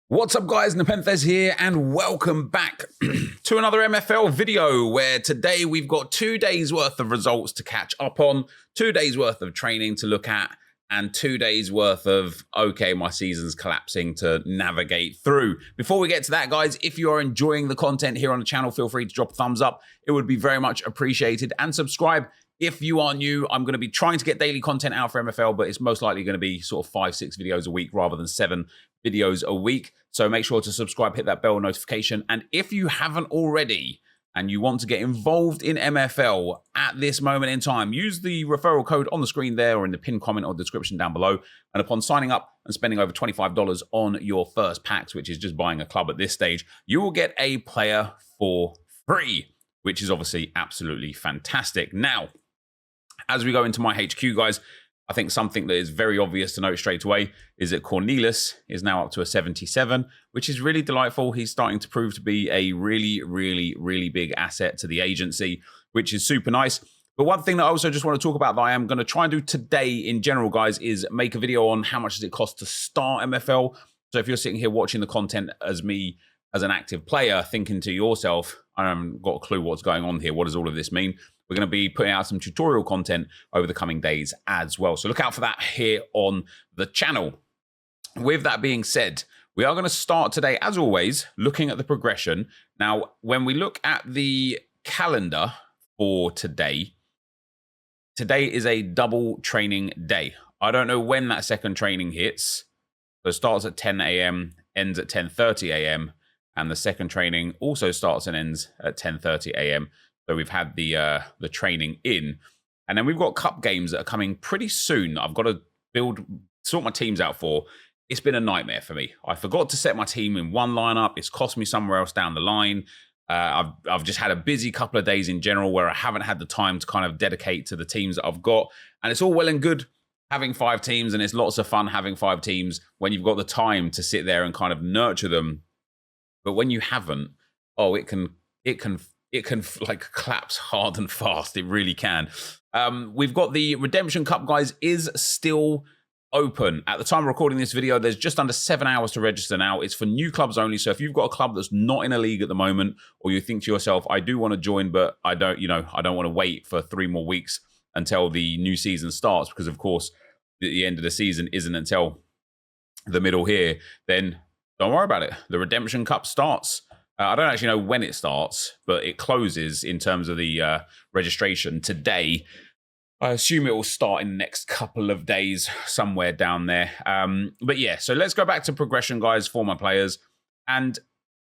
What's up guys, NepentheZ here and welcome back to another MFL video where today we've got 2 days worth of results to catch up on, 2 days worth of training to look at, and 2 days worth of, okay, my season's collapsing to navigate through. Before we get to that guys, if you are enjoying the content here on the channel, feel free to drop a thumbs up. It would be very much appreciated, and subscribe. If you are new, I'm going to be trying to get daily content out for MFL, but it's most likely going to be sort of 5-6 videos a week rather than 7 videos a week. So make sure to subscribe, hit that bell notification. And if you haven't already and you want to get involved in MFL at this moment in time, use the referral code on the screen there or in the pinned comment or description down below. And upon signing up and spending over $25 on your first packs, which is just buying a club at this stage, you will get a player for free, which is obviously absolutely fantastic. Now, as we go into my HQ, guys, I think something that is very obvious to note straight away is that Cornelis is now up to a 77, which is really delightful. He's starting to prove to be a really big asset to the agency, which is super nice. But one thing that I also just want to talk about that I am going to try and do today in general, guys, is make a video on how much does it cost to start MFL. So if you're sitting here watching the content as me, as an active player, thinking to yourself, I haven't got a clue what's going on here. What does all of this mean? We're going to be putting out some tutorial content over the coming days as well. So look out for that here on the channel. With that being said, we are going to start today, as always, looking at the progression. Now, when we look at the calendar for today, today is a double training day. I don't know when that second training hits. So it starts at 10 a.m., ends at 10:30 a.m., and the second training also starts and ends at 10:30 a.m. So we've had the training in. And then we've got cup games that are coming pretty soon. I've got to sort my teams out for. It's been a nightmare for me. I forgot to set my team in one lineup. It's cost me somewhere else down the line. I've just had a busy couple of days in general where I haven't had the time to kind of dedicate to the teams that I've got. And it's all well and good having 5 teams, and it's lots of fun having 5 teams when you've got the time to sit there and kind of nurture them. But when you haven't, oh, it can like collapse hard and fast. It really can. We've got the Redemption Cup, guys, is still open. At the time of recording this video, there's just under 7 hours to register now. It's for new clubs only. So if you've got a club that's not in a league at the moment, or you think to yourself, I do want to join, but I don't want to wait for 3 more weeks until the new season starts, because of course the end of the season isn't until the middle here, then don't worry about it. The Redemption Cup starts. I don't actually know when it starts, but it closes in terms of the registration today. I assume it will start in the next couple of days, somewhere down there. But yeah, so let's go back to progression, guys, for my players. And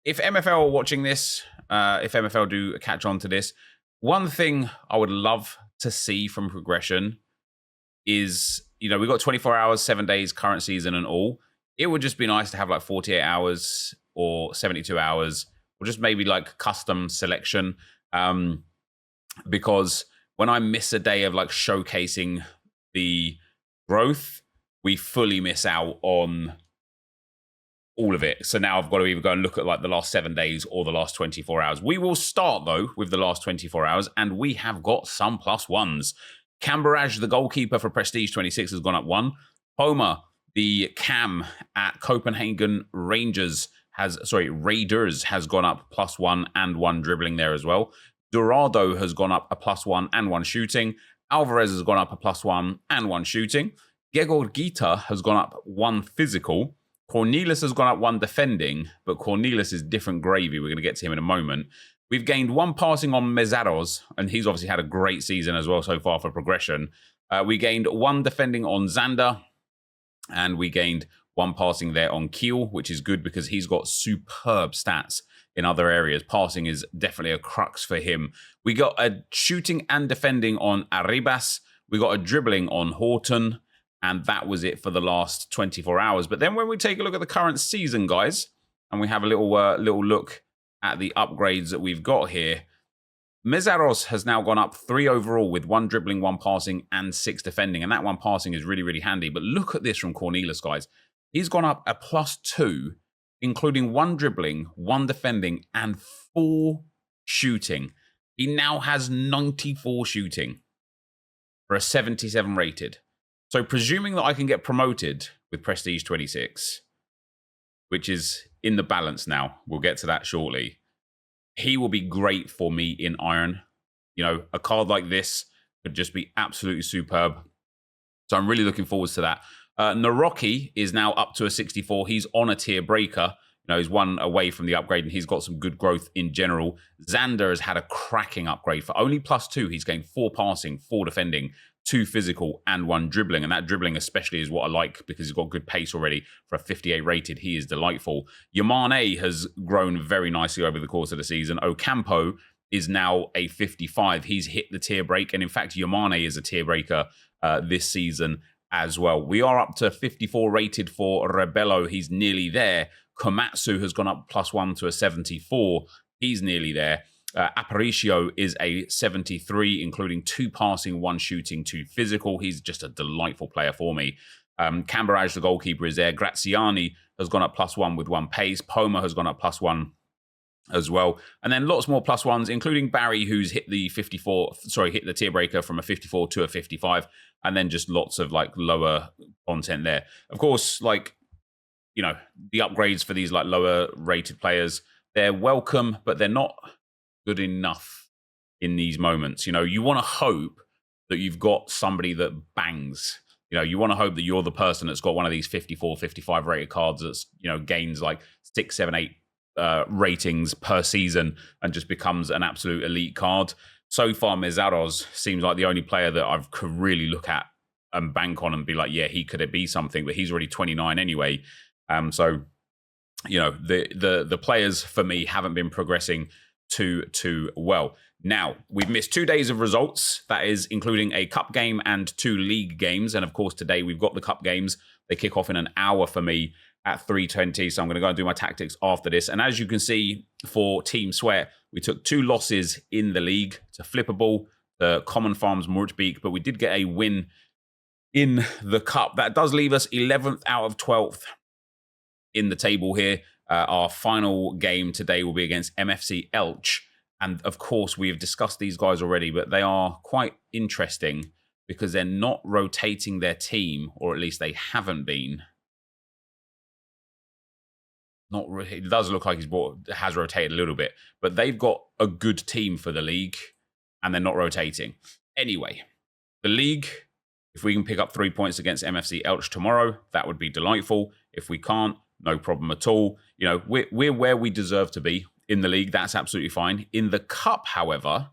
if MFL are watching this, if MFL do catch on to this, one thing I would love to see from progression is, we've got 24 hours, 7 days, current season and all. It would just be nice to have like 48 hours or 72 hours, or just maybe like custom selection. Because when I miss a day of like showcasing the growth, we fully miss out on all of it. So now I've got to either go and look at like the last 7 days or the last 24 hours. We will start though with the last 24 hours, and we have got some +1s. Camberaj, the goalkeeper for Prestige 26, has gone up 1. Homer, the cam at Copenhagen Raiders has gone up +1 and 1 dribbling there as well. Dorado has gone up a +1 and 1 shooting. Alvarez has gone up a +1 and 1 shooting. Gegor Gita has gone up 1 physical. Cornelis has gone up 1 defending, but Cornelis is different gravy. We're going to get to him in a moment. We've gained 1 passing on Mezaros, and he's obviously had a great season as well so far for progression. We gained 1 defending on Xander, and we gained 1 passing there on Kiel, which is good because he's got superb stats in other areas. Passing is definitely a crux for him. We got a shooting and defending on Arribas. We got a dribbling on Horton, and that was it for the last 24 hours. But then when we take a look at the current season, guys, and we have a little look at the upgrades that we've got here, Mezaros has now gone up 3 overall with 1 dribbling, 1 passing, and 6 defending. And that 1 passing is really handy. But look at this from Cornelis, guys. He's gone up a +2, including 1 dribbling, 1 defending, and 4 shooting. He now has 94 shooting for a 77 rated. So presuming that I can get promoted with Prestige 26, which is in the balance now. We'll get to that shortly. He will be great for me in Iron. You know, a card like this could just be absolutely superb. So I'm really looking forward to that. Naroki is now up to a 64. He's on a tier breaker. You know, he's one away from the upgrade, and he's got some good growth in general. Xander has had a cracking upgrade. For only +2, he's gained 4 passing, 4 defending, 2 physical, and 1 dribbling. And that dribbling especially is what I like because he's got good pace already. For a 58 rated, he is delightful. Yamane has grown very nicely over the course of the season. Ocampo is now a 55. He's hit the tier break. And in fact, Yamane is a tier breaker this season as well. We are up to 54 rated for Rebello. He's nearly there. Komatsu has gone up +1 to a 74. He's nearly there. Aparicio is a 73, including 2 passing, 1 shooting, 2 physical. He's just a delightful player for me. Camberaj, the goalkeeper, is there. Graziani has gone up +1 with 1 pace. Poma has gone up +1 as well. And then lots more +1s, including Barry, who's hit the hit the tier breaker from a 54 to a 55. And then just lots of like lower content there. Of course, like, you know, the upgrades for these like lower rated players, they're welcome, but they're not good enough in these moments. You know, you want to hope that you've got somebody that bangs. You know, you want to hope that you're the person that's got one of these 54, 55 rated cards that's, you know, gains like 6, 7, 8 ratings per season and just becomes an absolute elite card. So far, Mezaros seems like the only player that I could really look at and bank on and be like, yeah, he could be something, but he's already 29 anyway. So, you know, the players for me haven't been progressing too well. Now, we've missed 2 days of results. That is including a cup game and 2 league games. And of course, today we've got the cup games. They kick off in an hour for me at 3:20. So I'm going to go and do my tactics after this. And as you can see for Team Sweat, we took 2 losses in the league to Flippable, the Common Farms Moortbeek, but we did get a win in the cup. That does leave us 11th out of 12th in the table here. Our final game today will be against MFC Elch. And of course, we have discussed these guys already, but they are quite interesting because they're not rotating their team, or at least they haven't been. Not really. It does look like has rotated a little bit, but they've got a good team for the league, and they're not rotating. Anyway, the league, if we can pick up 3 points against MFC Elch tomorrow, that would be delightful. If we can't, no problem at all. You know, we're where we deserve to be in the league. That's absolutely fine. In the cup, however,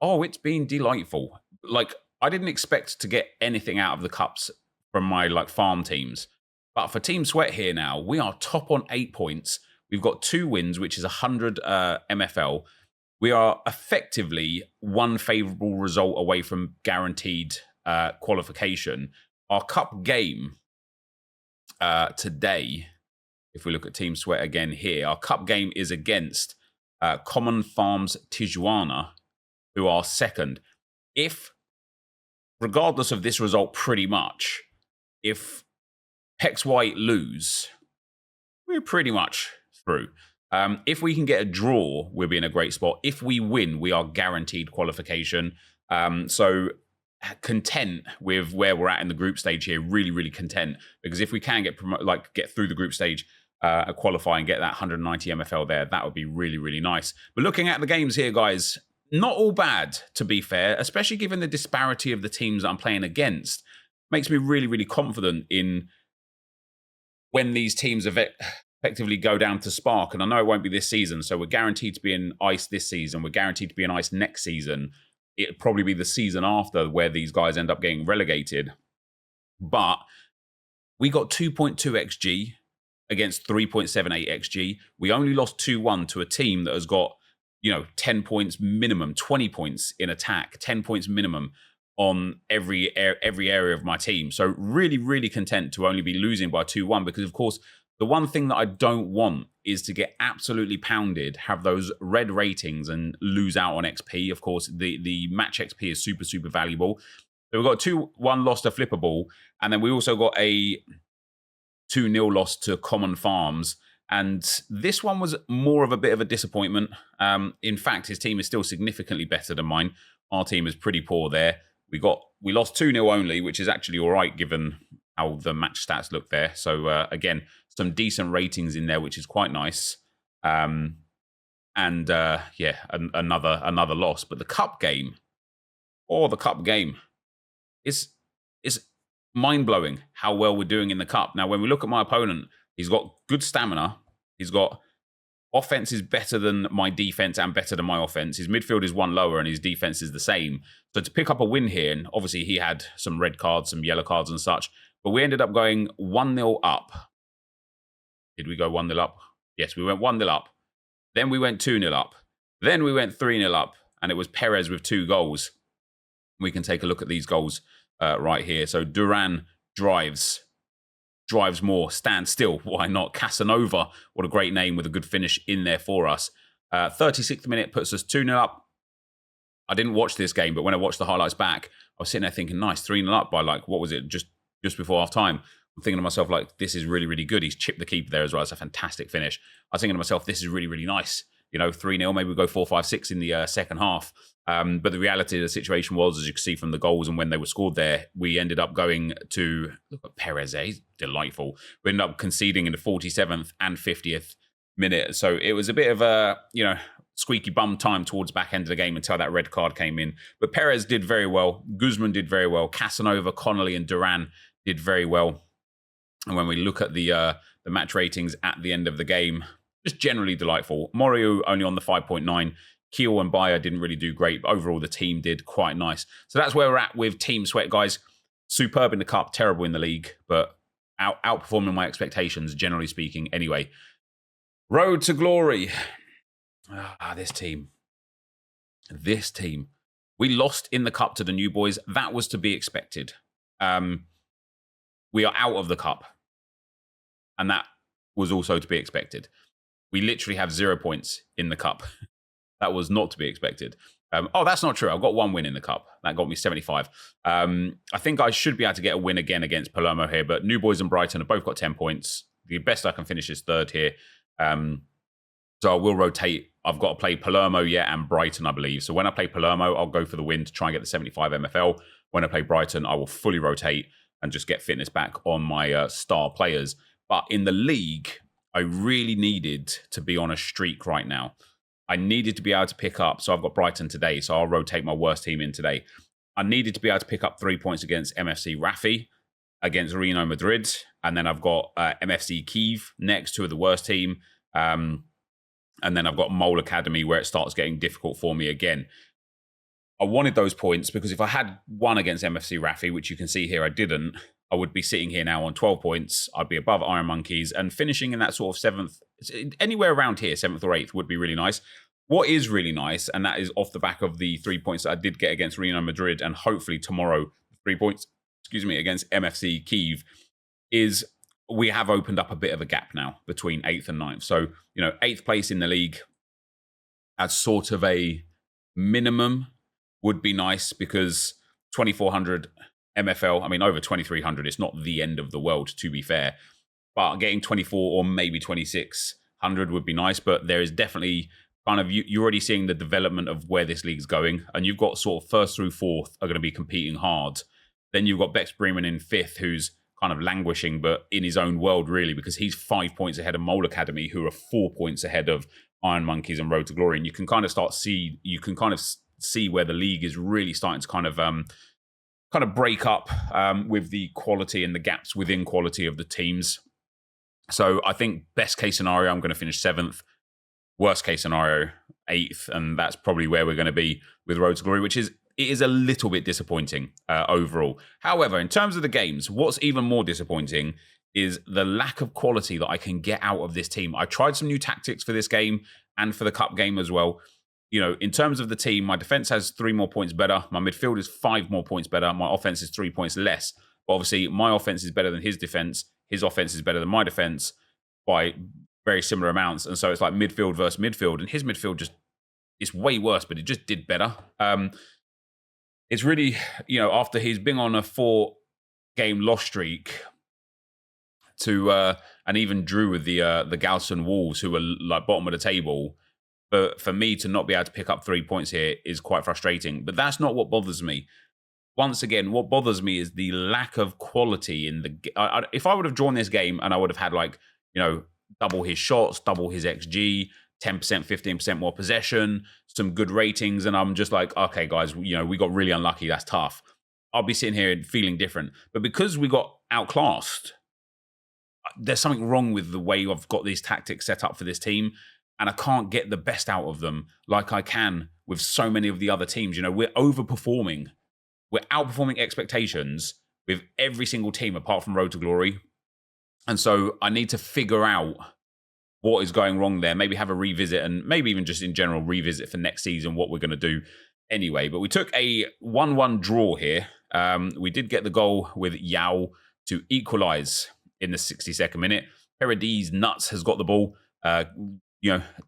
it's been delightful. Like, I didn't expect to get anything out of the cups from my like farm teams. But for Team Sweat here now, we are top on 8 points. We've got 2 wins, which is 100 MFL. We are effectively 1 favorable result away from guaranteed qualification. Our cup game today, if we look at Team Sweat again here, our cup game is against Common Farms Tijuana, who are second. Regardless of this result pretty much, if Hex White lose, we're pretty much through. If we can get a draw, we'll be in a great spot. If we win, we are guaranteed qualification. So content with where we're at in the group stage here, really, really content. Because if we can get through the group stage, qualify and get that 190 MFL there, that would be really, really nice. But looking at the games here, guys, not all bad, to be fair, especially given the disparity of the teams that I'm playing against. Makes me really, really confident in when these teams effectively go down to Spark. And I know it won't be this season, so we're guaranteed to be in Ice this season. We're guaranteed to be in Ice next season. It'll probably be the season after where these guys end up getting relegated. But we got 2.2 XG against 3.78 XG. We only lost 2-1 to a team that has got, 10 points minimum, 20 points in attack, 10 points minimum on every area of my team. So really, really content to only be losing by 2-1 because, of course, the one thing that I don't want is to get absolutely pounded, have those red ratings and lose out on XP. Of course, the match XP is super, super valuable. So we've got 2-1 loss to Flippable, and then we also got a 2-0 loss to Common Farms. And this one was more of a bit of a disappointment. In fact, his team is still significantly better than mine. Our team is pretty poor there. We lost 2-0 only, which is actually all right given how the match stats look there. So again, some decent ratings in there, which is quite nice. Yeah, another loss. But the cup game, is mind-blowing how well we're doing in the cup. Now, when we look at my opponent, he's got good stamina. He's got offense is better than my defense and better than my offense. His midfield is one lower and his defense is the same. So to pick up a win here, and obviously he had some red cards, some yellow cards and such, but we ended up going 1-0 up. Did we go 1-0 up? Yes, we went 1-0 up. Then we went 2-0 up. Then we went 3-0 up, and it was Perez with 2 goals. We can take a look at these goals right here. So Duran drives more, stands still. Why not? Casanova, what a great name with a good finish in there for us. 36th minute puts us 2-0 up. I didn't watch this game, but when I watched the highlights back, I was sitting there thinking, nice, 3-0 up by like, what was it, just before half time. I'm thinking to myself, like, this is really, really good. He's chipped the keeper there as well. It's a fantastic finish. I was thinking to myself, this is really, really nice. 3-0, maybe we'll go 4-5-6 in the second half. But the reality of the situation was, as you can see from the goals and when they were scored there, we ended up going to, look at Perez, he's delightful. We ended up conceding in the 47th and 50th minute. So it was a bit of a, squeaky bum time towards back end of the game until that red card came in. But Perez did very well. Guzman did very well. Casanova, Connolly and Duran did very well. And when we look at the match ratings at the end of the game, just generally delightful. Morio only on the 5.9. Keel and Bayer didn't really do great, but overall the team did quite nice. So that's where we're at with Team Sweat, guys. Superb in the cup, terrible in the league, but outperforming my expectations, generally speaking, anyway. Road to glory. This team. We lost in the cup to the new boys. That was to be expected. We are out of the cup. And that was also to be expected. We literally have 0 points in the cup. That was not to be expected. That's not true. I've got 1 win in the cup. That got me 75. I think I should be able to get a win again against Palermo here, but New Boys and Brighton have both got 10 points. The best I can finish is 3rd here. So I will rotate. I've got to play Palermo yet and Brighton, I believe. So when I play Palermo, I'll go for the win to try and get the 75 MFL. When I play Brighton, I will fully rotate and just get fitness back on my star players. But in the league, I really needed to be on a streak right now. I needed to be able to pick up. So I've got Brighton today, so I'll rotate my worst team in today. I needed to be able to pick up 3 points against MFC Rafi, against Real Madrid. And then I've got MFC Kiev next to the worst team. And then I've got Mole Academy where it starts getting difficult for me again. I wanted those points because if I had won against MFC Rafi, which you can see here I didn't, I would be sitting here now on 12 points. I'd be above Iron Monkeys and finishing in that sort of 7th, anywhere around here, 7th or 8th would be really nice. What is really nice, and that is off the back of the 3 points that I did get against Real Madrid and hopefully tomorrow, 3 points, against MFC Kiev, is we have opened up a bit of a gap now between 8th and 9th. So, 8th place in the league as sort of a minimum would be nice because 2,400 MFL, over 2,300, it's not the end of the world, to be fair. But getting 24 or maybe 2,600 would be nice. But there is definitely kind of, you're already seeing the development of where this league's going. And you've got sort of 1st through 4th are going to be competing hard. Then you've got Bex Bremen in 5th, who's kind of languishing, but in his own world, really, because he's 5 points ahead of Mole Academy, who are 4 points ahead of Iron Monkeys and Road to Glory. And you can kind of see where the league is really starting to kind of break up with the quality and the gaps within quality of the teams. So I think best case scenario, I'm going to finish 7th. Worst case scenario, 8th. And that's probably where we're going to be with Road to Glory, it is a little bit disappointing overall. However, in terms of the games, what's even more disappointing is the lack of quality that I can get out of this team. I tried some new tactics for this game and for the cup game as well. In terms of the team, my defense has 3 more points better. My midfield is 5 more points better. My offense is 3 points less. But obviously, my offense is better than his defense. His offense is better than my defense by very similar amounts. And so it's like midfield versus midfield. And his midfield it's way worse, but it just did better. It's really, after he's been on a 4-game loss streak and even drew with the Galson Wolves, who were like bottom of the table, but for me to not be able to pick up 3 points here is quite frustrating. But that's not what bothers me. Once again, what bothers me is the lack of quality in the... if I would have drawn this game and I would have had double his shots, double his XG, 10%, 15% more possession, some good ratings. And I'm just like, okay, guys, we got really unlucky. That's tough. I'll be sitting here feeling different. But because we got outclassed, there's something wrong with the way I've got these tactics set up for this team. And I can't get the best out of them like I can with so many of the other teams. We're overperforming. We're outperforming expectations with every single team apart from Road to Glory. And so I need to figure out what is going wrong there, maybe have a revisit, and maybe even just in general revisit for next season what we're going to do anyway. But we took a 1-1 draw here. We did get the goal with Yao to equalize in the 62nd minute. Paradis Nuts has got the ball,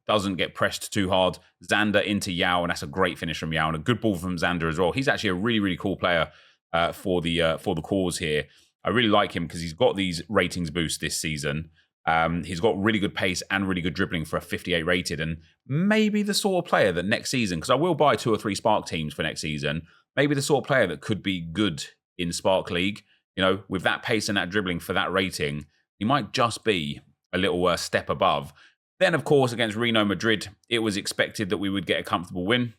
doesn't get pressed too hard. Xander into Yao, and that's a great finish from Yao, and a good ball from Xander as well. He's actually a really, really cool player for the cause here. I really like him because he's got these ratings boosts this season. He's got really good pace and really good dribbling for a 58 rated, and maybe the sort of player that next season, because I will buy 2 or 3 Spark teams for next season, maybe the sort of player that could be good in Spark League, with that pace and that dribbling for that rating, he might just be a little step above. Then, of course, against Real Madrid, it was expected that we would get a comfortable win.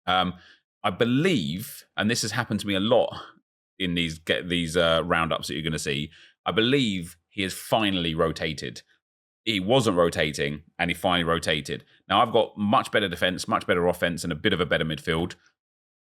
I believe, and this has happened to me a lot in these roundups that you're going to see, I believe he has finally rotated. He wasn't rotating, and he finally rotated. Now, I've got much better defense, much better offense, and a bit of a better midfield.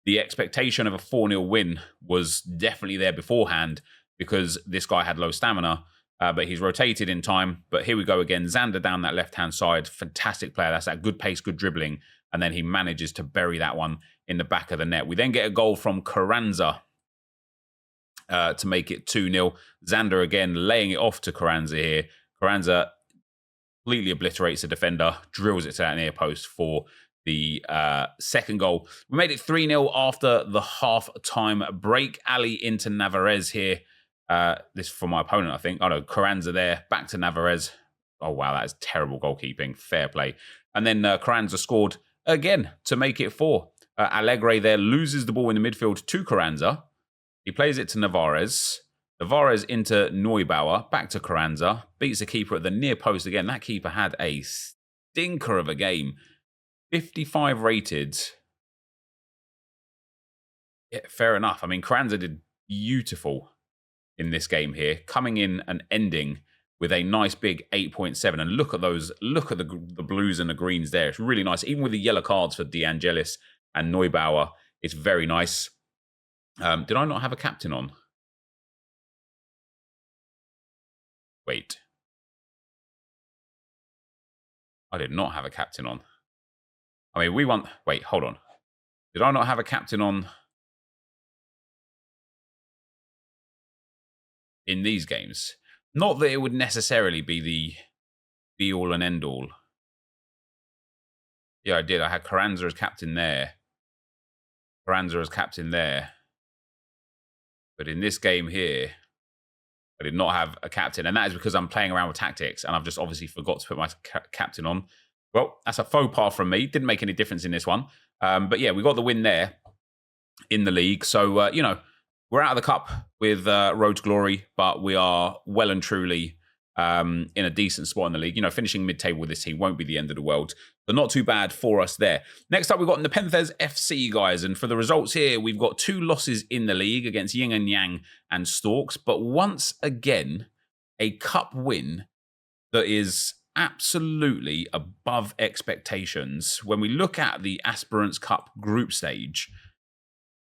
The expectation of a 4-0 win was definitely there beforehand because this guy had low stamina, but he's rotated in time. But here we go again. Xander down that left-hand side. Fantastic player. That's that good pace, good dribbling. And then he manages to bury that one in the back of the net. We then get a goal from Carranza to make it 2-0. Xander again laying it off to Carranza here. Carranza completely obliterates the defender, drills it to that near post for the second goal. We made it 3-0 after the half-time break. Ali into Navarez here. This is for my opponent, I think. Oh, no, Carranza there. Back to Navarez. Oh, wow, that is terrible goalkeeping. Fair play. And then Carranza scored again to make it 4. Alegre there loses the ball in the midfield to Carranza. He plays it to Navarez. Navarez into Neubauer. Back to Carranza. Beats the keeper at the near post again. That keeper had a stinker of a game. 55 rated. Yeah, fair enough. I mean, Carranza did beautiful in this game here, coming in and ending with a nice big 8.7. And look at those, look at the blues and the greens there. It's really nice. Even with the yellow cards for De Angelis and Neubauer, it's very nice. Did I not have a captain on? Wait. I did not have a captain on. I mean, we want... Wait, hold on. Did I not have a captain on in these games? Not that it would necessarily be the be-all and end-all. Yeah, I did. I had Carranza as captain there. Carranza as captain there. But in this game here, I did not have a captain. And that is because I'm playing around with tactics. And I've just obviously forgot to put my captain on. Well, that's a faux pas from me. Didn't make any difference in this one. But yeah, we got the win there in the league. So, you know, we're out of the cup with Road to Glory, but we are well and truly in a decent spot in the league. You know, finishing mid-table with this team won't be the end of the world. So not too bad for us there. Next up, we've got NepentheZ FC, guys. And for the results here, we've got 2 losses in the league against Yin and Yang and Storks. But once again, a cup win that is absolutely above expectations. When we look at the Aspirants Cup group stage,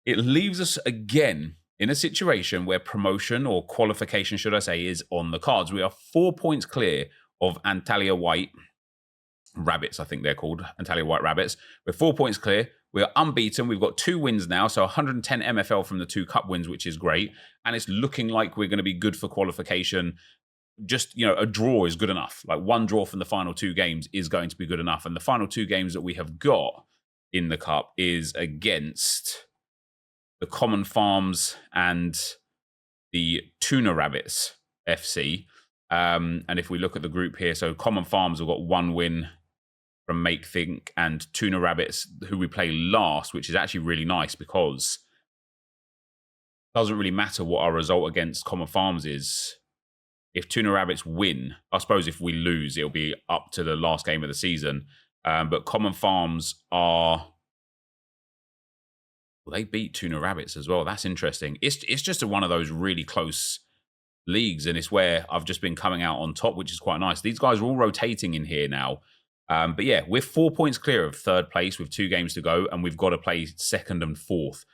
it leaves us again in a situation where promotion, or qualification, should I say, is on the cards. We are 4 points clear of Antalya White Rabbits, I think they're called, Antalya White Rabbits. We're 4 points clear. We're unbeaten. We've got 2 wins now, so 110 MFL from the 2 cup wins, which is great. And it's looking like we're going to be good for qualification. Just, you know, a draw is good enough. Like 1 draw from the final 2 games is going to be good enough. And the final 2 games that we have got in the cup is against the Common Farms and the Tuna Rabbits FC. And if we look at the group here, so Common Farms have got 1 win from Make Think, and Tuna Rabbits, who we play last, which is actually really nice because it doesn't really matter what our result against Common Farms is. if Tuna Rabbits win, I suppose if we lose, it'll be up to the last game of the season. But Common Farms are... Well, they beat Tuna Rabbits as well. That's interesting. It's just one of those really close leagues, and it's where I've just been coming out on top, which is quite nice. These guys are all rotating in here now. But yeah, we're 4 points clear of third place with 2 games to go, and we've got to play second and fourth.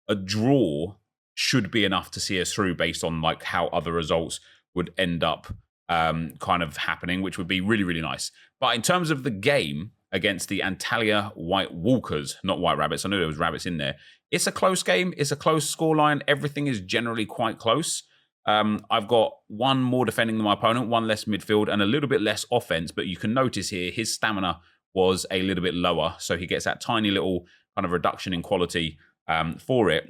A draw should be enough to see us through based on like how other results would end up kind of happening, which would be really, really nice. But in terms of the game against the Antalya White Walkers, not White Rabbits, I know there was rabbits in there. It's a close game. It's a close scoreline. Everything is generally quite close. I've got 1 more defending than my opponent, 1 less midfield, and a little bit less offense. But you can notice here his stamina was a little bit lower, so he gets that tiny little kind of reduction in quality for it.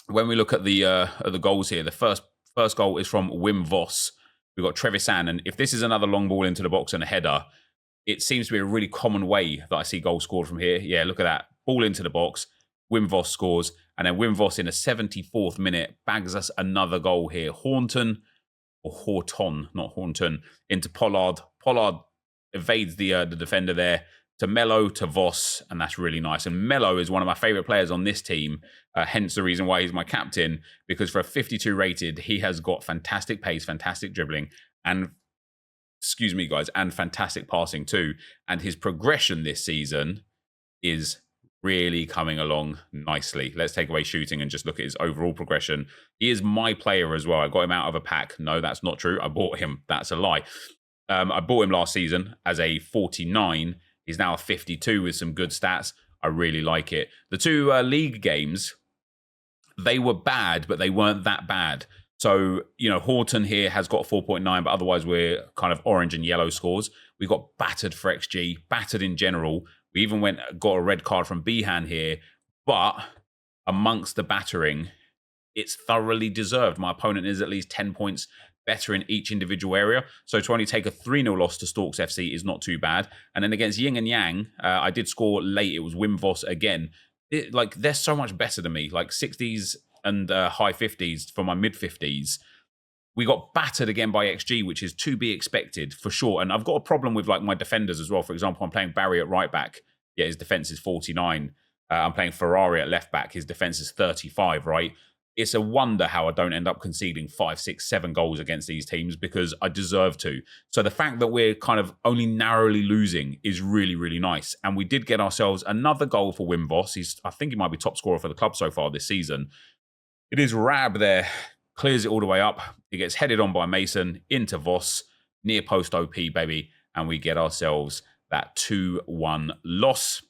When we look at the goals here, the first goal is from Wim Vos. We've got Trevisan, and if this is another long ball into the box and a header, it seems to be a really common way that I see goals scored from here. Yeah, look at that. Ball into the box. Wim Vos scores. And then Wim Vos in the 74th minute bags us another goal here. Horton, not Horton, into Pollard. Pollard evades the defender there to Mello, to Vos, and that's really nice. And Mello is one of my favourite players on this team, hence the reason why he's my captain, because for a 52 rated, he has got fantastic pace, fantastic dribbling, and excuse me, guys, and fantastic passing too. And his progression this season is really coming along nicely. Let's take away shooting and just look at his overall progression. He is my player as well. I got him out of a pack. No, that's not true. I bought him. That's a lie. I bought him last season as a 49. He's now a 52 with some good stats. I really like it. The 2 league games, they were bad, but they weren't that bad. So, you know, Horton here has got 4.9, but otherwise we're kind of orange and yellow scores. We got battered for XG, battered in general. We even got a red card from Behan here, but amongst the battering, it's thoroughly deserved. My opponent is at least 10 points better in each individual area. So to only take a 3-0 loss to Storks FC is not too bad. And then against Yin and Yang, I did score late. It was Wim Vos again. They're so much better than me, like 60s and high 50s for my mid 50s. We got battered again by XG, which is to be expected for sure. And I've got a problem with like my defenders as well. For example, I'm playing Barry at right back. Yeah, his defense is 49. I'm playing Ferrari at left back. His defense is 35, right? It's a wonder how I don't end up conceding 5, 6, 7 goals against these teams because I deserve to. So the fact that we're kind of only narrowly losing is really, really nice. And we did get ourselves another goal for Wim Vos. I think he might be top scorer for the club so far this season. It is Rab there. Clears it all the way up. It gets headed on by Mason into Vos. Near post OP, baby. And we get ourselves that 2-1 loss.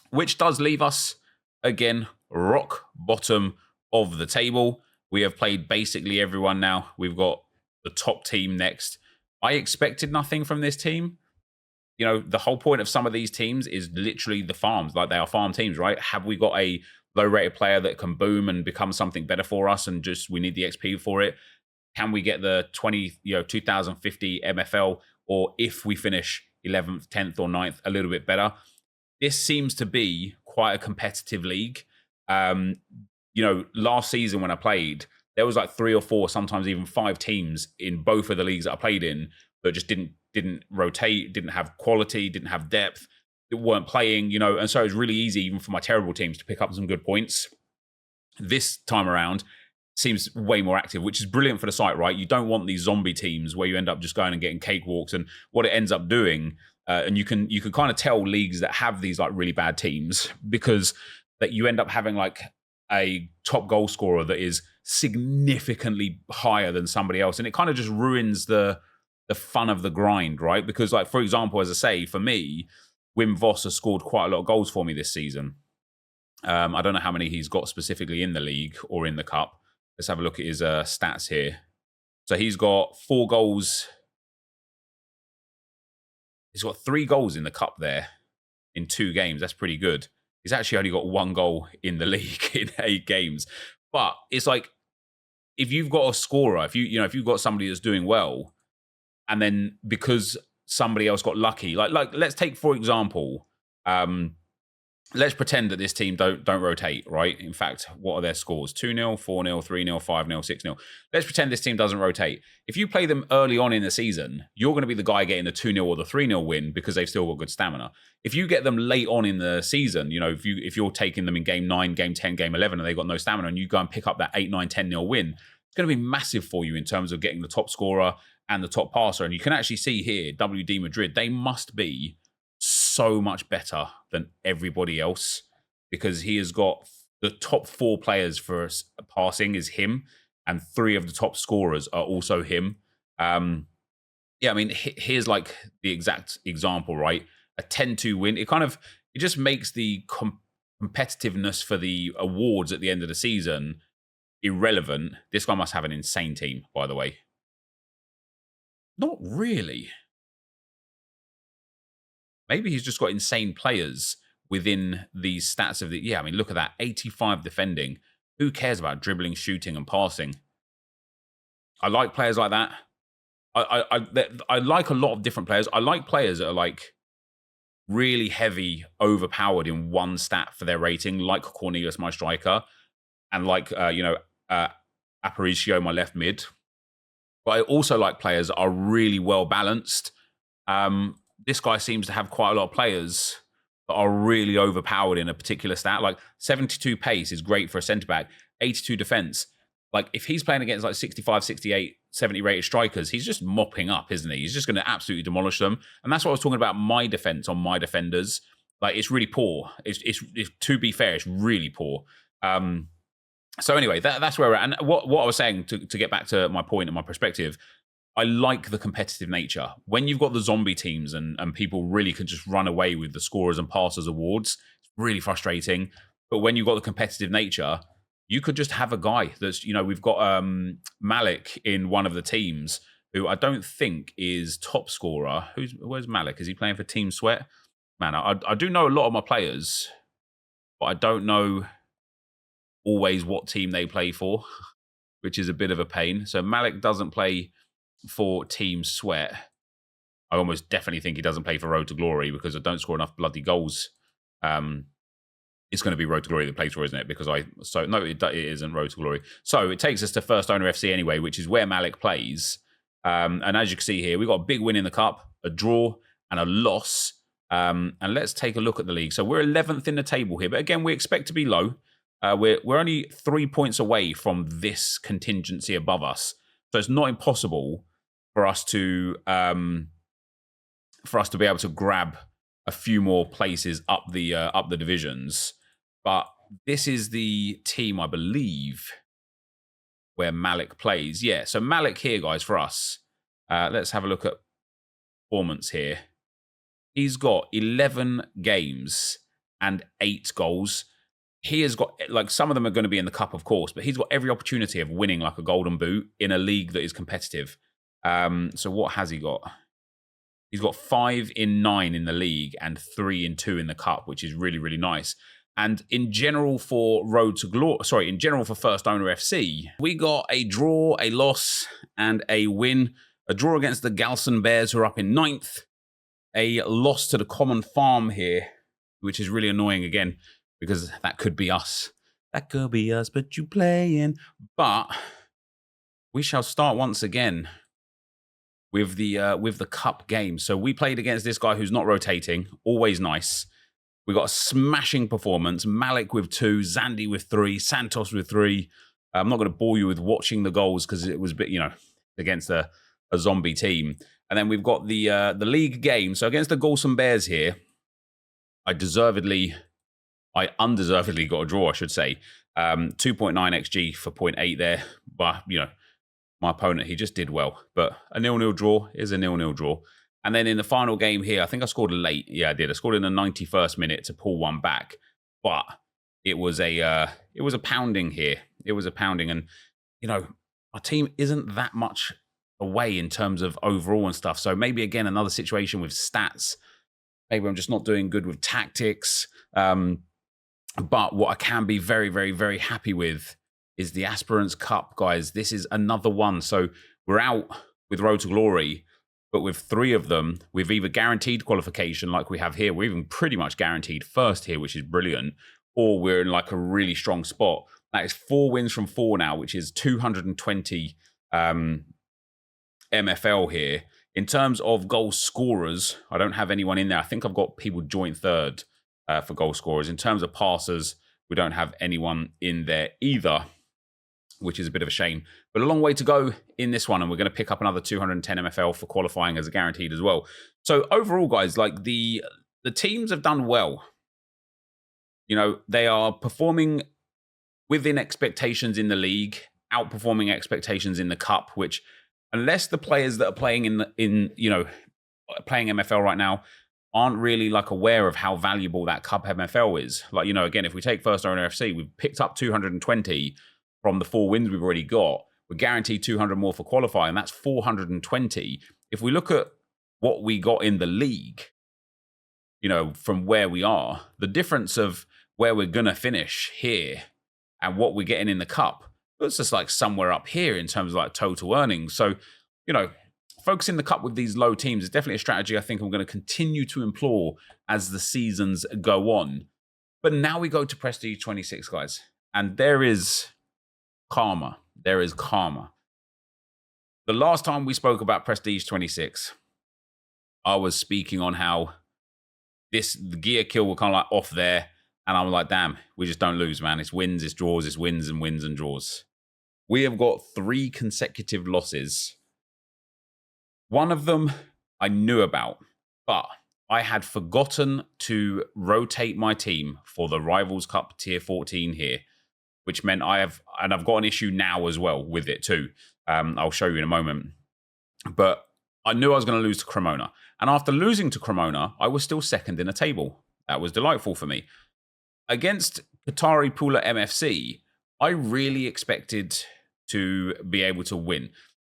Which does leave us, again, rock bottom of the table. We have played basically everyone now. We've got the top team next. I expected nothing from this team. You know, the whole point of some of these teams is literally the farms. Like, they are farm teams, right? Have we got a low-rated player that can boom and become something better for us and just we need the XP for it? Can we get the 2050 MFL? Or if we finish 11th, 10th or 9th, a little bit better? This seems to be quite a competitive league. You know, last season when I played, there was like 3 or 4, sometimes even 5 teams in both of the leagues that I played in that just didn't rotate, didn't have quality, didn't have depth, that weren't playing, you know, and so it was really easy even for my terrible teams to pick up some good points. This time around seems way more active, which is brilliant for the site, right? You don't want these zombie teams where you end up just going and getting cakewalks, and what it ends up doing, and you can kind of tell leagues that have these like really bad teams because that you end up having like a top goal scorer that is significantly higher than somebody else. And it kind of just ruins the fun of the grind, right? Because like, for example, as I say, for me, Wim Vos has scored quite a lot of goals for me this season. I don't know how many he's got specifically in the league or in the cup. Let's have a look at his stats here. So he's got 4 goals. He's got 3 goals in the cup there in 2 games. That's pretty good. He's actually only got 1 goal in the league in 8 games. But it's like, if you've got a scorer, if you've got somebody that's doing well, and then because somebody else got lucky, like let's take for example, let's pretend that this team don't rotate, right? In fact, what are their scores? 2-0, 4-0, 3-0, 5-0, 6-0. Let's pretend this team doesn't rotate. If you play them early on in the season, you're going to be the guy getting the 2-0 or the 3-0 win because they've still got good stamina. If you get them late on in the season, if you're taking them in game 9, game 10, game 11, and they've got no stamina, and you go and pick up that 8, 9, 10-0 win, it's going to be massive for you in terms of getting the top scorer and the top passer. And you can actually see here, WD Madrid, they must be so much better than everybody else because he has got the top 4 players for passing is him, and 3 of the top scorers are also him. Yeah, I mean, here's like the exact example, right? A 10-2 win. It just makes the competitiveness for the awards at the end of the season irrelevant. This guy must have an insane team, by the way. Not really. Maybe he's just got insane players within these stats of the... Yeah, I mean, look at that. 85 defending. Who cares about dribbling, shooting, and passing? I like players like that. I like a lot of different players. I like players that are like really heavy, overpowered in one stat for their rating, like Cornelius, my striker, and like, Aparicio, my left mid. But I also like players that are really well balanced. This guy seems to have quite a lot of players that are really overpowered in a particular stat. Like 72 pace is great for a centre-back. 82 defence. Like if he's playing against like 65, 68, 70 rated strikers, he's just mopping up, isn't he? He's just going to absolutely demolish them. And that's what I was talking about, my defence on my defenders. Like it's really poor. It's to be fair, it's really poor. So anyway, that's where we're at. And what I was saying, to get back to my point and my perspective, I like the competitive nature. When you've got the zombie teams and people really can just run away with the scorers and passers awards, it's really frustrating. But when you've got the competitive nature, you could just have a guy that's, we've got Malik in one of the teams who I don't think is top scorer. Where's Malik? Is he playing for Team Sweat? Man, I do know a lot of my players, but I don't know always what team they play for, which is a bit of a pain. So Malik doesn't play for Team Sweat. I almost definitely think he doesn't play for Road to Glory because I don't score enough bloody goals. It's going to be Road to Glory that plays for, isn't it? Because no, it isn't Road to Glory. So it takes us to First Owner FC anyway, which is where Malik plays. And as you can see here, we got a big win in the cup, a draw, and a loss. And let's take a look at the league. So we're 11th in the table here, but again, we expect to be low. We're only 3 points away from this contingency above us, so it's not impossible for us to be able to grab a few more places up the divisions. But this is the team, I believe, where Malik plays. Yeah, so Malik here, guys, for us. Let's have a look at performance here. He's got 11 games and 8 goals. He has got, like, some of them are going to be in the cup, of course, but he's got every opportunity of winning like a golden boot in a league that is competitive. So what has he got? He's got 5 in 9 in the league and 3 in 2 in the cup, which is really, really nice. And in general for in general for First Owner FC, we got a draw, a loss, and a win. A draw against the Galson Bears, who are up in 9th. A loss to the Common Farm here, which is really annoying again, because that could be us. That could be us, but you playing. But we shall start once again with the cup game. So we played against this guy who's not rotating. Always nice. We got a smashing performance. Malik with 2, Zandy with 3, Santos with 3. I'm not going to bore you with watching the goals because it was a bit, against a zombie team. And then we've got the league game. So against the Galson Bears here, I undeservedly got a draw, I should say. 2.9 XG for 0.8 there. But, my opponent, he just did well. But a 0-0 draw is a 0-0 draw. And then in the final game here, I think I scored late. Yeah, I did. I scored in the 91st minute to pull one back. But it was a pounding here. It was a pounding. And, our team isn't that much away in terms of overall and stuff. So maybe, again, another situation with stats. Maybe I'm just not doing good with tactics. But what I can be very, very, very happy with is the Aspirants Cup, guys. This is another one. So we're out with Road to Glory. But with 3 of them, we've either guaranteed qualification like we have here, we're even pretty much guaranteed first here, which is brilliant, or we're in like a really strong spot. That is 4 wins from 4 now, which is 220 MFL here. In terms of goal scorers, I don't have anyone in there. I think I've got people joint third for goal scorers. In terms of passers, we don't have anyone in there either, which is a bit of a shame. But a long way to go in this one, and we're going to pick up another 210 MFL for qualifying as a guaranteed as well. So overall, guys, like the teams have done well. You know, they are performing within expectations in the league, outperforming expectations in the cup, which unless the players that are playing in playing MFL right now aren't really like aware of how valuable that cup MFL is. Like, you know, again, if we take First Owner FC, we've picked up 220 from the 4 wins we've already got. We're guaranteed 200 more for qualifying. That's 420. If we look at what we got in the league, you know, from where we are, the difference of where we're going to finish here and what we're getting in the cup, it's just like somewhere up here in terms of like total earnings. So, you know, focusing the cup with these low teams is definitely a strategy I think I'm going to continue to employ as the seasons go on. But now we go to Prestige 26, guys, and there is karma. There is karma. The last time we spoke about Prestige 26, I was speaking on how the gear kill were kind of like off there, and I'm like, damn, we just don't lose, man. It's wins, it's draws, it's wins and wins and draws. We have got 3 consecutive losses. One of them I knew about, but I had forgotten to rotate my team for the Rivals Cup Tier 14 here, which meant I've got an issue now as well with it too. I'll show you in a moment. But I knew I was going to lose to Cremona. And after losing to Cremona, I was still second in a table. That was delightful for me. Against Qatari Pula MFC, I really expected to be able to win.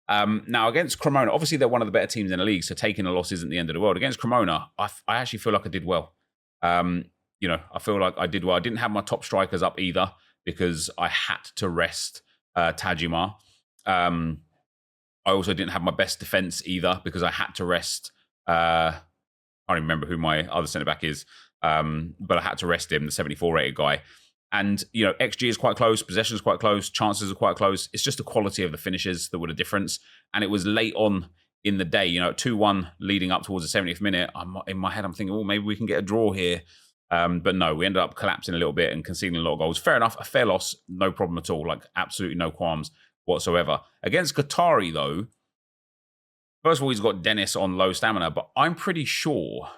Now, against Cremona, obviously they're one of the better teams in the league, so taking a loss isn't the end of the world. Against Cremona, I actually feel like I did well. You know, I feel like I did well. I didn't have my top strikers up either because I had to rest Tajima. I also didn't have my best defense either because I had to rest. I can't even remember who my other centre back is, but I had to rest him, the 74 rated guy. And, you know, XG is quite close, possession is quite close, chances are quite close. It's just the quality of the finishes that were the difference. And it was late on in the day, you know, 2-1 leading up towards the 70th minute. In my head, I'm thinking, oh, maybe we can get a draw here. But no, we ended up collapsing a little bit and conceding a lot of goals. Fair enough, a fair loss, no problem at all. Like, absolutely no qualms whatsoever. Against Qatari, though, first of all, he's got Dennis on low stamina, but I'm pretty sure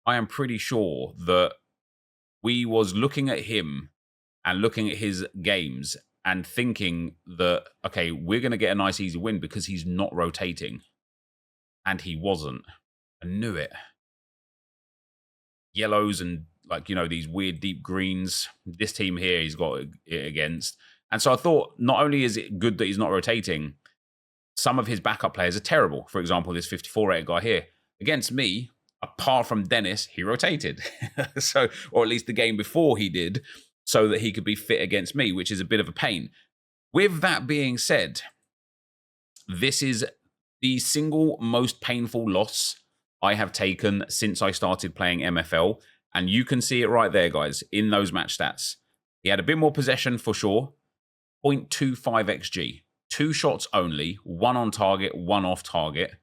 that we was looking at him and looking at his games and thinking that, okay, we're going to get a nice, easy win because he's not rotating. And he wasn't. I knew it. Yellows and, like, you know, these weird deep greens. This team here he's got it against. And so I thought, not only is it good that he's not rotating, some of his backup players are terrible. For example, this 54 rated guy here. Against me, apart from Dennis, he rotated. So, or at least the game before he did, so that he could be fit against me, which is a bit of a pain. With that being said, this is the single most painful loss I have taken since I started playing MFL. And you can see it right there, guys, in those match stats. He had a bit more possession for sure. 0.25 XG. 2 shots only. 1 on target, 1 off target.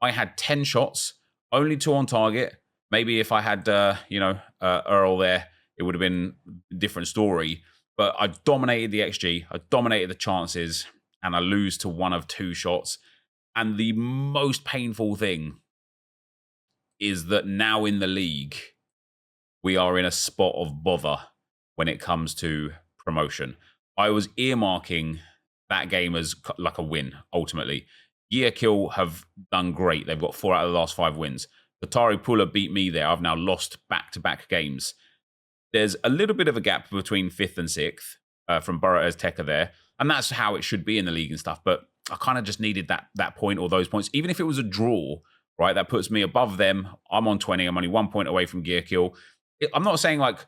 I had 10 shots. Only 2 on target. Maybe if I had, Earl there, it would have been a different story. But I dominated the XG. I dominated the chances. And I lose to 1 of 2 shots. And the most painful thing is that now in the league, we are in a spot of bother when it comes to promotion. I was earmarking that game as like a win, ultimately. Yearkill have done great. They've got 4 out of the last 5 wins. Qatari Pula beat me there. I've now lost back-to-back games. There's a little bit of a gap between 5th and 6th from Borough Azteca there. And that's how it should be in the league and stuff. But I kind of just needed that point or those points. Even if it was a draw, right, that puts me above them. I'm on 20. I'm only 1 point away from Gearkill. I'm not saying like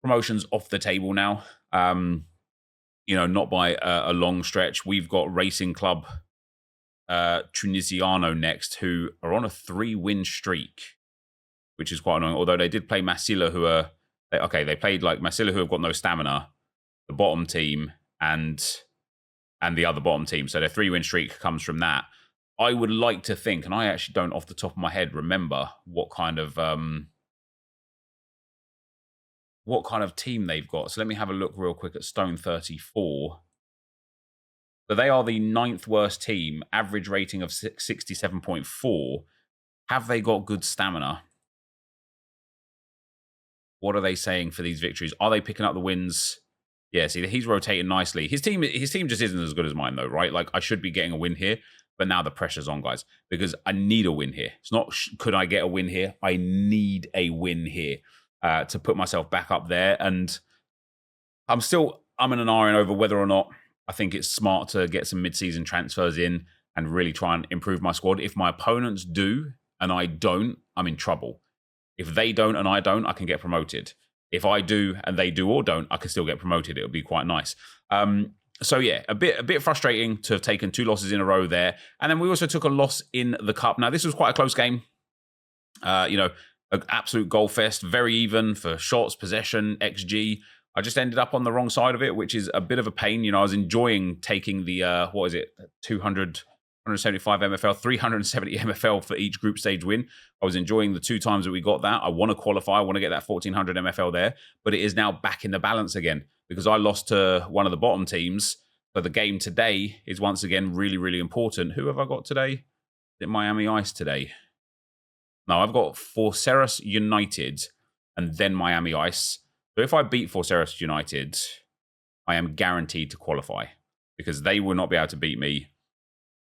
promotion's off the table now. Not by a long stretch. We've got Racing Club Tunisiano next, who are on a 3-win streak, which is quite annoying. Although they did play Massila, who are they played like Massila, who have got no stamina, the bottom team, and the other bottom team. So their 3-win streak comes from that. I would like to think, and I actually don't off the top of my head remember what kind of team they've got. So let me have a look real quick at Stone 34. So they are the 9th worst team, average rating of 67.4. Have they got good stamina? What are they saying for these victories? Are they picking up the wins? Yeah, see, he's rotating nicely. His team just isn't as good as mine, though, right? Like, I should be getting a win here, but now the pressure's on, guys, because I need a win here. It's not, could I get a win here? I need a win here to put myself back up there. And I'm in an iron over whether or not I think it's smart to get some mid-season transfers in and really try and improve my squad. If my opponents do and I don't, I'm in trouble. If they don't and I don't, I can get promoted. If I do and they do or don't, I can still get promoted. It'll be quite nice. So yeah, a bit frustrating to have taken 2 losses in a row there. And then we also took a loss in the cup. Now, this was quite a close game. An absolute goal fest, very even for shots, possession, XG. I just ended up on the wrong side of it, which is a bit of a pain. I was enjoying taking the, 175 MFL, 370 MFL for each group stage win. I was enjoying the 2 times that we got that. I want to qualify. I want to get that 1400 MFL there, but it is now back in the balance again because I lost to one of the bottom teams. So the game today is once again really, really important. Who have I got today? Is it Miami Ice today? No, I've got Foceras United and then Miami Ice. So if I beat Foceras United, I am guaranteed to qualify because they will not be able to beat me.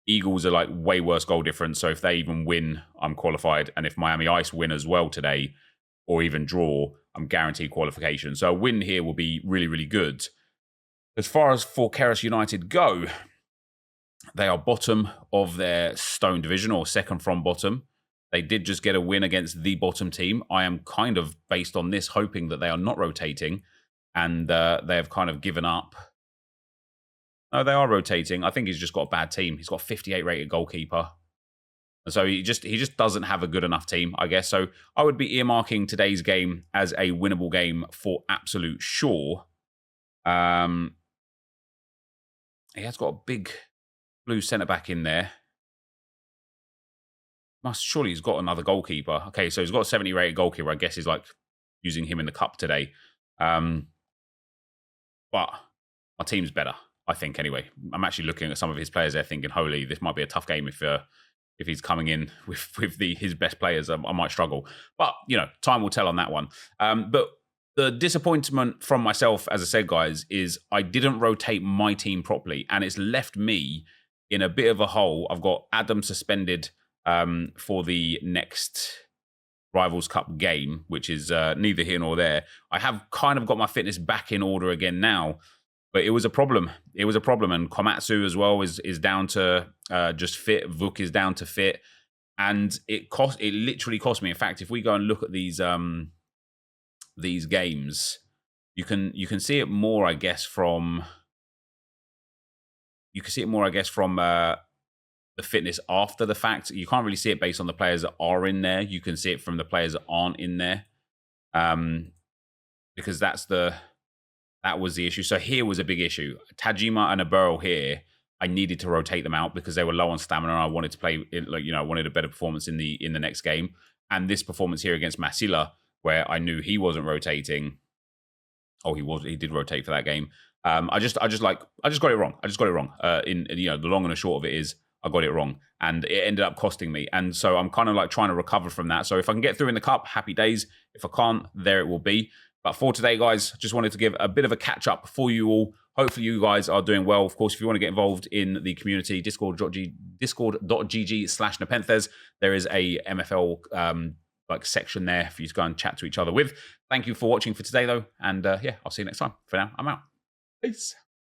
Eagles are like way worse goal difference. So if they even win, I'm qualified. And if Miami Ice win as well today, or even draw, I'm guaranteed qualification. So a win here will be really, really good. As far as Foceras United go, they are bottom of their Stone division, or second from bottom. They did just get a win against the bottom team. I am kind of, based on this, hoping that they are not rotating and they have kind of given up. No, they are rotating. I think he's just got a bad team. He's got a 58 rated goalkeeper. And so he just doesn't have a good enough team, I guess. So I would be earmarking today's game as a winnable game for absolute sure. He has got a big blue centre-back in there. Surely he's got another goalkeeper. Okay, so he's got a 70 rated goalkeeper. I guess he's like using him in the cup today. But my team's better, I think, anyway. I'm actually looking at some of his players there thinking, holy, this might be a tough game if he's coming in with his best players. I might struggle. But, time will tell on that one. But the disappointment from myself, as I said, guys, is I didn't rotate my team properly. And it's left me in a bit of a hole. I've got Adam suspended for the next Rivals Cup game, which is neither here nor there. I have kind of got my fitness back in order again now, but it was a problem. It was a problem, and Komatsu as well is down to just fit. Vuk is down to fit, and it literally cost me. In fact, if we go and look at these games, you can see it more, I guess, from the fitness after the fact. You can't really see it based on the players that are in there. You can see it from the players that aren't in there, because that was the issue. So here was a big issue. Tajima and Aburl here, I needed to rotate them out because they were low on stamina. I wanted to play, I wanted a better performance in the next game. And this performance here against Massila, where I knew he wasn't rotating. Oh, he did rotate for that game. I just got it wrong. The long and the short of it is, I got it wrong, and it ended up costing me. And so I'm kind of like trying to recover from that. So if I can get through in the cup, happy days. If I can't, there it will be. But for today, guys, just wanted to give a bit of a catch up for you all. Hopefully you guys are doing well. Of course, if you want to get involved in the community, discord.gg/NepentheZ, there is a MFL section there for you to go and chat to each other with. Thank you for watching for today, though. And I'll see you next time. For now, I'm out. Peace.